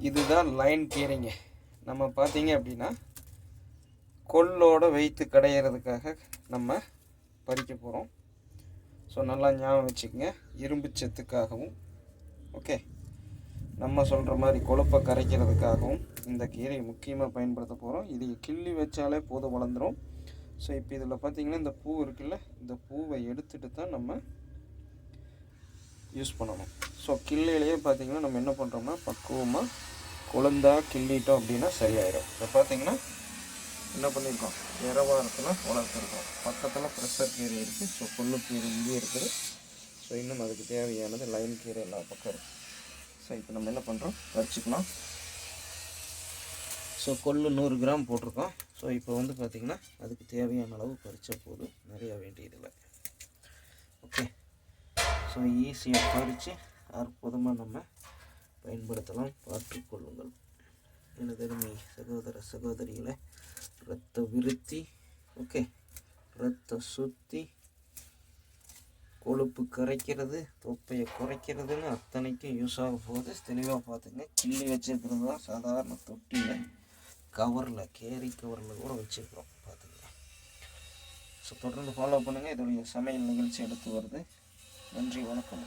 இதுதான் லைன் கீரைங்க. நம்ம பார்த்தீங்க அப்படின்னா கொள்ளோட வைத்து கடையிறதுக்காக நம்ம பறிக்க போகிறோம். ஸோ நல்லா ஞாபகம் வச்சுக்கோங்க. இரும்பு சத்துக்காகவும் ஓகே, நம்ம சொல்கிற மாதிரி கொழுப்பை கரைக்கிறதுக்காகவும் இந்த கீரையை முக்கியமாக பயன்படுத்த போகிறோம். இது கிள்ளி வச்சாலே போதும் வளர்ந்துடும். ஸோ இப்போ இதில் பார்த்திங்கன்னா இந்த பூ இருக்குல்ல, இந்த பூவை எடுத்துகிட்டு தான் நம்ம யூஸ் பண்ணணும். ஸோ கிள்ளையிலேயே பார்த்திங்கன்னா நம்ம என்ன பண்ணுறோம்னா பக்குவமாக கொழுந்தா கிள்ளிட்டோம் அப்படின்னா சரியாயிடும். இப்போ பார்த்திங்கன்னா என்ன பண்ணியிருக்கோம், இரவாரத்தில் வளர்த்துருக்கோம். பக்கத்தில் ப்ரெஷர் கீரை இருக்குது. ஸோ கொள்ளு கீரை இங்கே இருக்குது. ஸோ இன்னும் அதுக்கு தேவையானது லைன் கீரை எல்லா பக்கம் இருக்குது. ஸோ இப்போ நம்ம என்ன பண்ணுறோம், பறிச்சுக்கலாம். ஸோ கொள்ளு 100 கிராம் போட்டிருக்கோம். ஸோ இப்போ வந்து பார்த்திங்கன்னா அதுக்கு தேவையான அளவு பறித்த போதும், நிறையா வேண்டியதில்லை. ஓகே, ஸோ ஈஸியாக பறித்து அற்புதமாக நம்ம பயன்படுத்தலாம். பார்த்துக்கொள்ளுங்கள் எனதருமை சகோதர சகோதரிகளை. இரத்த விருத்தி, ஓகே, இரத்த சுத்தி, கொழுப்பு கரைக்கிறது, தொப்பையை குறைக்கிறதுன்னு அத்தனைக்கும் யூஸ் ஆக போகுது. தெளிவாக பார்த்துங்க. கிள்ளி வச்சுருக்கிறது தான் சாதாரண தொட்டியில், கவரில், கேரி கவரில் கூட வச்சுருக்கிறோம் பார்த்துங்க. ஸோ தொடர்ந்து ஃபாலோ பண்ணுங்கள். இதோடைய சமையல் நிகழ்ச்சி எடுத்து வருது. நன்றி, வணக்கம்.